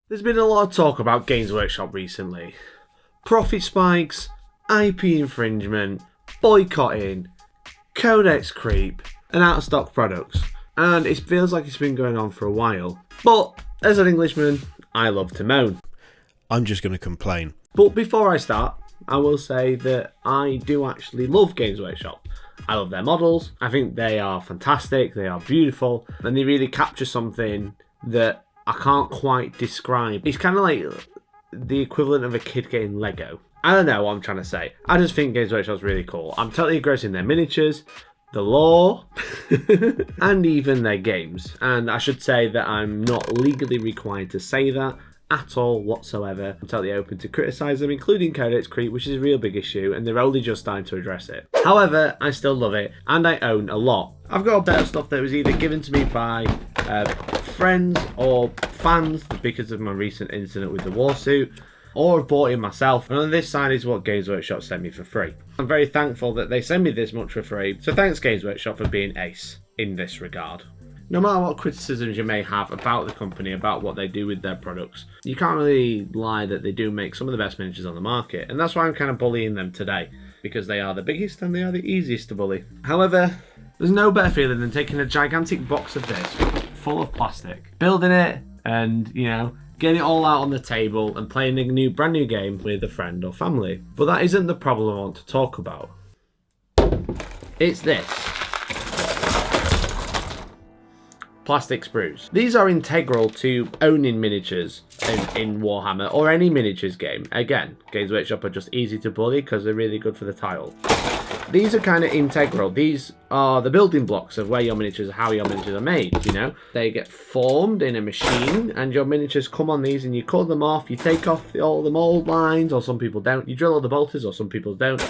There's been a lot of talk about Games Workshop recently. Profit spikes, IP infringement, boycotting, Codex Creep, and out of stock products. And it feels like it's been going on for a while. But as an Englishman, I love to moan. I'm just going to complain. But before I start, I will say that I do actually love Games Workshop. I love their models. I think they are fantastic, they are beautiful, and they really capture something that I can't quite describe. It's kind of like the equivalent of a kid getting Lego. I don't know what I'm trying to say. I just think Games Workshop's really cool. I'm totally engrossed in their miniatures, the lore, and even their games. And I should say that I'm not legally required to say that at all whatsoever. I'm totally open to criticise them, including Codex Creep, which is a real big issue, and they're only just starting to address it. However, I still love it, and I own a lot. I've got a bit of stuff that was either given to me by friends or fans because of my recent incident with the warsuit, or I've bought it myself, and on this side is what Games Workshop sent me for free. I'm very thankful that they send me this much for free, so thanks Games Workshop for being ace in this regard. No matter what criticisms you may have about the company, about what they do with their products, you can't really lie that they do make some of the best miniatures on the market, and that's why I'm kind of bullying them today, because they are the biggest and they are the easiest to bully. However, there's no better feeling than taking a gigantic box of this, full of plastic, building it, and, getting it all out on the table and playing a brand new game with a friend or family. But that isn't the problem I want to talk about. It's this. Plastic sprues. These are integral to owning miniatures in Warhammer or any miniatures game. Again, Games Workshop are just easy to bully because they're really good for the title. These are kind of integral. These are the building blocks of where your miniatures, how your miniatures are made, They get formed in a machine and your miniatures come on these and you cut them off, you take off all the mold lines, or some people don't. You drill all the bolters, or some people don't.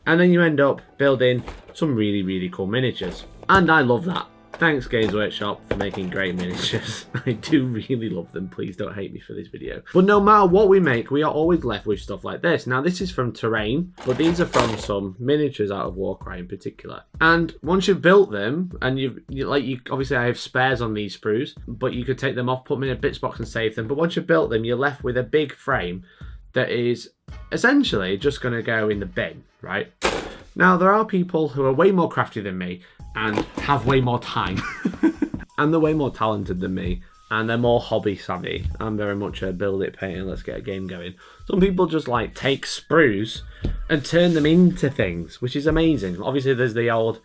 And then you end up building some really, really cool miniatures. And I love that. Thanks Games Workshop for making great miniatures. I do really love them. Please don't hate me for this video. But no matter what we make, we are always left with stuff like this. Now this is from Terrain, but these are from some miniatures out of Warcry in particular. And once you've built them, and obviously I have spares on these sprues, but you could take them off, put them in a bits box and save them. But once you've built them, you're left with a big frame that is essentially just going to go in the bin, right? Now there are people who are way more crafty than me and have way more time and they're way more talented than me and they're more hobby savvy. I'm very much a build it, paint it, let's get a game going. Some people just take sprues and turn them into things, which is amazing. Obviously there's the old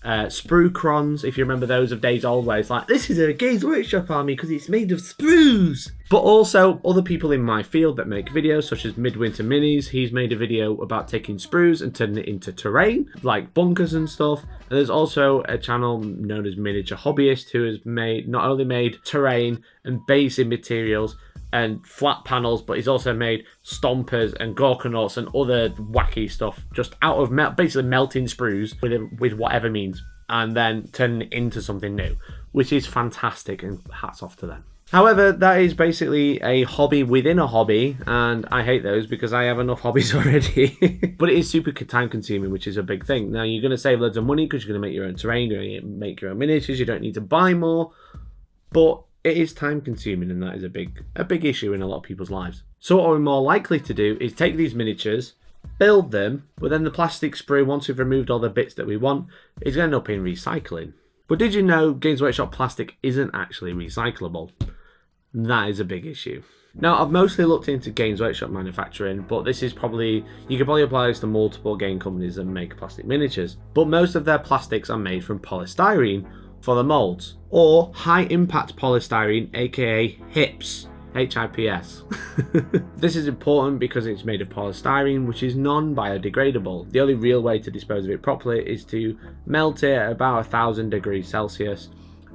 sprue crons, if you remember those of days old, where it's like, this is a Games Workshop army because it's made of sprues. But also other people in my field that make videos, such as Midwinter Minis. He's made a video about taking sprues and turning it into terrain, like bunkers and stuff. And there's also a channel known as Miniature Hobbyist who has not only made terrain and basic materials and flat panels, but he's also made stompers and gorkanauts and other wacky stuff just out of basically melting sprues with whatever means and then turning it into something new, which is fantastic, and hats off to them. However, that is basically a hobby within a hobby, and I hate those because I have enough hobbies already. But it is super time consuming, which is a big thing. Now you're going to save loads of money because you're going to make your own terrain, you're going to make your own miniatures, you don't need to buy more, but it is time consuming, and that is a big issue in a lot of people's lives. So what we're more likely to do is take these miniatures, build them, but then the plastic sprue, once we've removed all the bits that we want, is going to end up in recycling. But did you know Games Workshop plastic isn't actually recyclable? That is a big issue. Now, I've mostly looked into Games Workshop manufacturing, but this is you could probably apply this to multiple game companies that make plastic miniatures. But most of their plastics are made from polystyrene for the molds, or high impact polystyrene, aka HIPS. HIPS. This is important because it's made of polystyrene, which is non-biodegradable. The only real way to dispose of it properly is to melt it at about 1000 degrees Celsius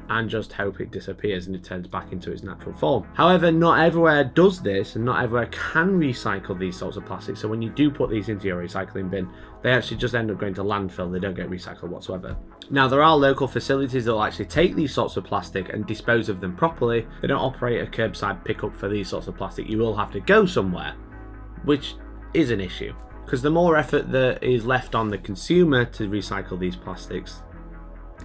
and just hope it disappears and it turns back into its natural form. However, not everywhere does this, and not everywhere can recycle these sorts of plastics. So when you do put these into your recycling bin, they actually just end up going to landfill. They don't get recycled whatsoever. Now, there are local facilities that will actually take these sorts of plastic and dispose of them properly. They don't operate a curbside pickup for these sorts of plastic. You will have to go somewhere, which is an issue, because the more effort that is left on the consumer to recycle these plastics,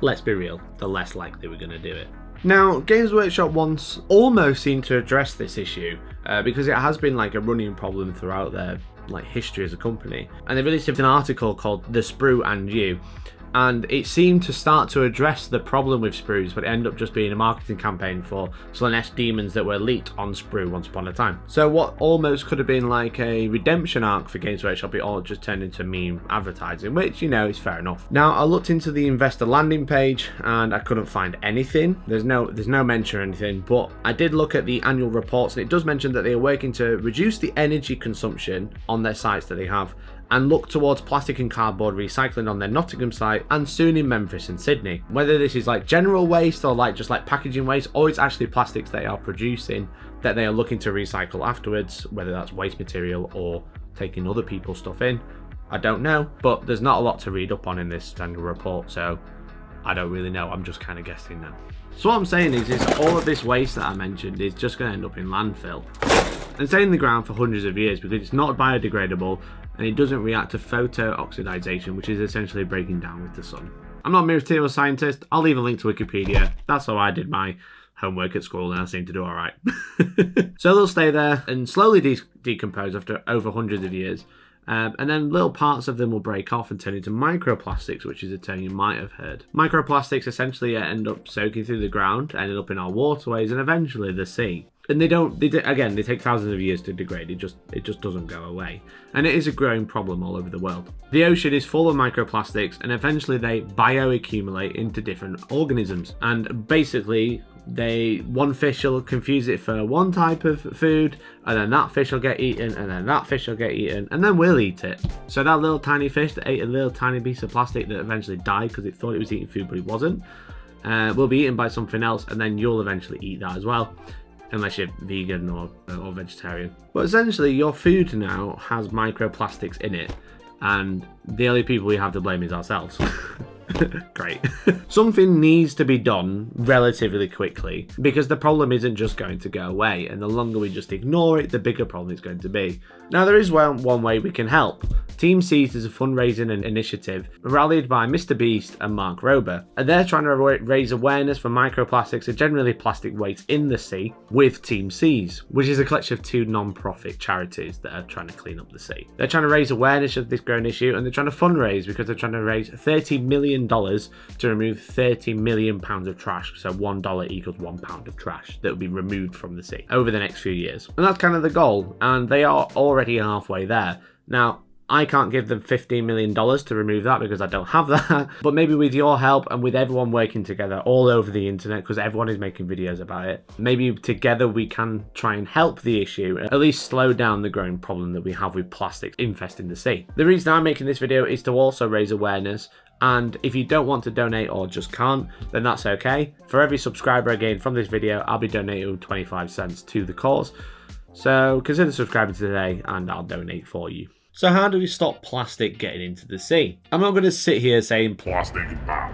let's be real, the less likely we're going to do it. Now, Games Workshop once almost seemed to address this issue because it has been like a running problem throughout their like history as a company, and they released an article called "The Sprue and You," and it seemed to start to address the problem with sprues, but it ended up just being a marketing campaign for Slanesh demons that were leaked on Sprue once upon a time. So what almost could have been like a redemption arc for Games Workshop, it all just turned into meme advertising, which, you know, is fair enough. Now, I looked into the investor landing page and I couldn't find anything. There's no mention or anything, but I did look at the annual reports, and it does mention that they are working to reduce the energy consumption on their sites that they have, and look towards plastic and cardboard recycling on their Nottingham site and soon in Memphis and Sydney. Whether this is like general waste or like just like packaging waste, or it's actually plastics they are producing that they are looking to recycle afterwards, whether that's waste material or taking other people's stuff in, I don't know, but there's not a lot to read up on in this annual report, so I don't really know. I'm just kind of guessing now. So what I'm saying is all of this waste that I mentioned is just going to end up in landfill and stay in the ground for hundreds of years because it's not biodegradable and it doesn't react to photo-oxidization, which is essentially breaking down with the sun. I'm not a material scientist. I'll leave a link to Wikipedia. That's how I did my homework at school and I seem to do all right. So they'll stay there and slowly decompose after over hundreds of years. And then little parts of them will break off and turn into microplastics, which is a term you might have heard. Microplastics essentially end up soaking through the ground, ending up in our waterways and eventually the sea. And they take thousands of years to degrade. It just doesn't go away. And it is a growing problem all over the world. The ocean is full of microplastics and eventually they bioaccumulate into different organisms. And basically, one fish will confuse it for one type of food, and then that fish will get eaten, and then that fish will get eaten, and then we'll eat it. So that little tiny fish that ate a little tiny piece of plastic that eventually died because it thought it was eating food but it wasn't, will be eaten by something else, and then you'll eventually eat that as well. Unless you're vegan or vegetarian. But essentially, your food now has microplastics in it, and the only people we have to blame is ourselves. Great. Something needs to be done relatively quickly because the problem isn't just going to go away, and the longer we just ignore it, the bigger problem it's going to be. Now, there is one way we can help. Team Seas is a fundraising initiative rallied by Mr. Beast and Mark Rober, and they're trying to raise awareness for microplastics and generally plastic waste in the sea with Team Seas, which is a collection of two non-profit charities that are trying to clean up the sea. They're trying to raise awareness of this growing issue, and they're trying to fundraise because they're trying to raise $30 million to remove 30 million pounds of trash. So $1 equals £1 of trash that will be removed from the sea over the next few years. And that's kind of the goal, and they are already halfway there. Now, I can't give them $15 million to remove that because I don't have that. But maybe with your help and with everyone working together all over the internet, because everyone is making videos about it, maybe together we can try and help the issue, at least slow down the growing problem that we have with plastics infesting the sea. The reason I'm making this video is to also raise awareness. And if you don't want to donate or just can't, then that's okay. For every subscriber I gain from this video, I'll be donating 25 cents to the cause. So consider subscribing today and I'll donate for you. So how do we stop plastic getting into the sea? I'm not going to sit here saying plastic is bad.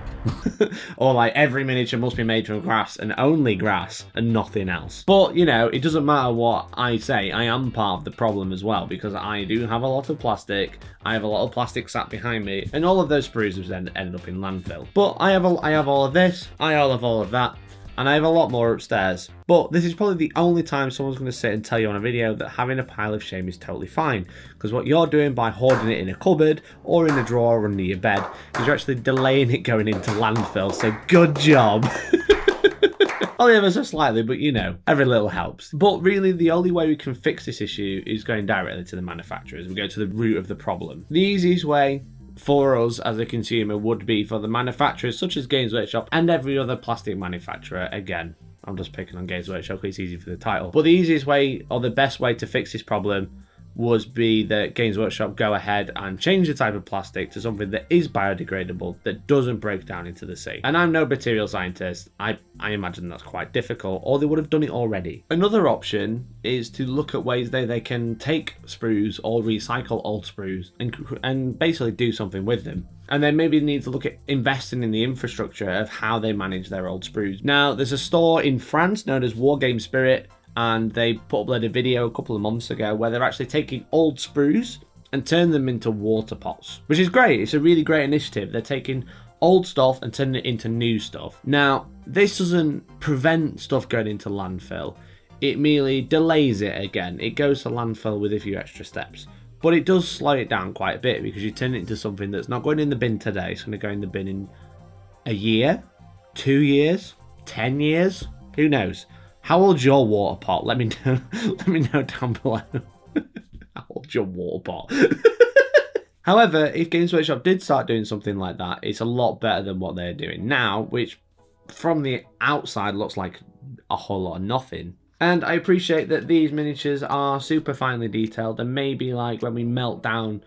Or like every miniature must be made from grass and only grass and nothing else. But, you know, it doesn't matter what I say. I am part of the problem as well because I do have a lot of plastic. I have a lot of plastic sat behind me and all of those sprues have ended up in landfill. But I have all of this. I have all of that. And I have a lot more upstairs. But this is probably the only time someone's going to sit and tell you on a video that having a pile of shame is totally fine. Because what you're doing by hoarding it in a cupboard or in a drawer under your bed is you're actually delaying it going into landfill. So good job. Only ever so slightly, but you know, every little helps. But really, the only way we can fix this issue is going directly to the manufacturers. We go to the root of the problem. The easiest way for us as a consumer would be for the manufacturers such as Games Workshop and every other plastic manufacturer. Again, I'm just picking on Games Workshop because it's easy for the title. But the easiest way or the best way to fix this problem would be that Games Workshop go ahead and change the type of plastic to something that is biodegradable, that doesn't break down into the sea. And I'm no material scientist. I imagine that's quite difficult, or they would have done it already. Another option is to look at ways that they can take sprues or recycle old sprues and basically do something with them. And then maybe need to look at investing in the infrastructure of how they manage their old sprues. Now, there's a store in France known as Wargaming Spirit, and they uploaded a video a couple of months ago where they're actually taking old sprues and turn them into water pots, which is great. It's a really great initiative. They're taking old stuff and turning it into new stuff. Now, this doesn't prevent stuff going into landfill. It merely delays it again. It goes to landfill with a few extra steps. But it does slow it down quite a bit because you turn it into something that's not going in the bin today. It's going to go in the bin in a year, 2 years, 10 years. Who knows? How old's your water pot? Let me know. Let me know down below. How old's your water pot? However, if Games Workshop did start doing something like that, it's a lot better than what they're doing now, which from the outside looks like a whole lot of nothing. And I appreciate that these miniatures are super finely detailed, and maybe like when we melt down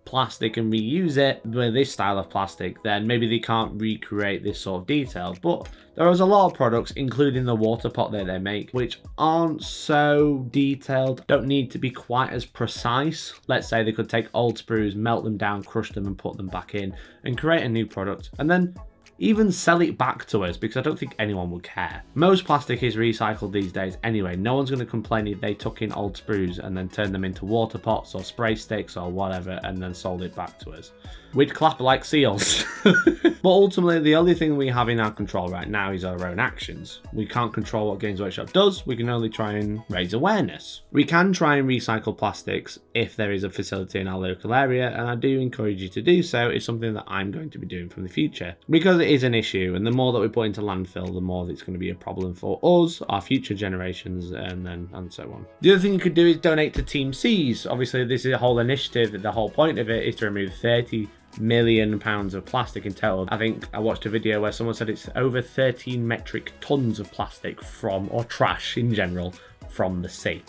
plastic and reuse it with this style of plastic, then maybe they can't recreate this sort of detail. But there is a lot of products, including the water pot that they make, which aren't so detailed, don't need to be quite as precise. Let's say they could take old sprues, melt them down, crush them and put them back in and create a new product, and then even sell it back to us, because I don't think anyone would care. Most plastic is recycled these days anyway. No one's going to complain if they took in old sprues and then turned them into water pots or spray sticks or whatever and then sold it back to us. We'd clap like seals. But ultimately, the only thing we have in our control right now is our own actions. We can't control what Games Workshop does. We can only try and raise awareness. We can try and recycle plastics if there is a facility in our local area, and I do encourage you to do so. It's something that I'm going to be doing from the future, because it is an issue, and the more that we put into landfill, the more it's going to be a problem for us, our future generations, and so on. The other thing you could do is donate to Team C's. Obviously, this is a whole initiative. The whole point of it is to remove 30 million pounds of plastic in total. I think I watched a video where someone said it's over 13 metric tons of plastic from, or trash in general, from the sea.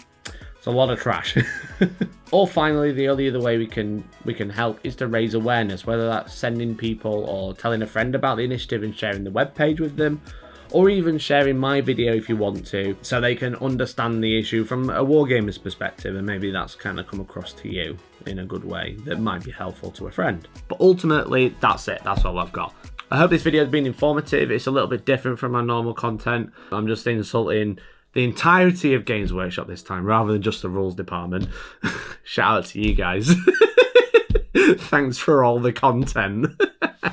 It's a lot of trash. Or finally, the only other way we can help is to raise awareness, whether that's sending people or telling a friend about the initiative and sharing the webpage with them, or even sharing my video if you want to, so they can understand the issue from a wargamer's perspective, and maybe that's kind of come across to you in a good way that might be helpful to a friend. But ultimately, that's it. That's all I've got. I hope this video has been informative. It's a little bit different from my normal content. I'm just insulting the entirety of Games Workshop this time, rather than just the rules department. Shout out to you guys. Thanks for all the content.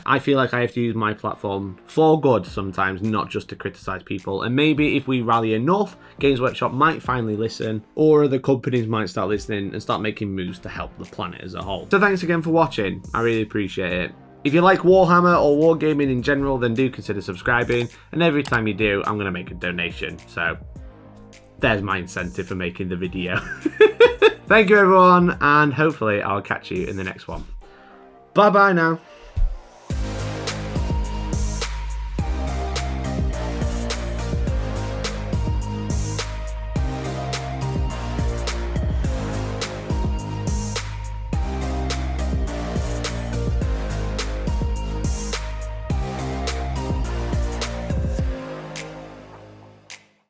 I feel like I have to use my platform for good sometimes, not just to criticize people. And maybe if we rally enough, Games Workshop might finally listen, or other companies might start listening and start making moves to help the planet as a whole. So thanks again for watching. I really appreciate it. If you like Warhammer or wargaming in general, then do consider subscribing. And every time you do, I'm going to make a donation. So there's my incentive for making the video. Thank you everyone, and hopefully I'll catch you in the next one. Bye bye now.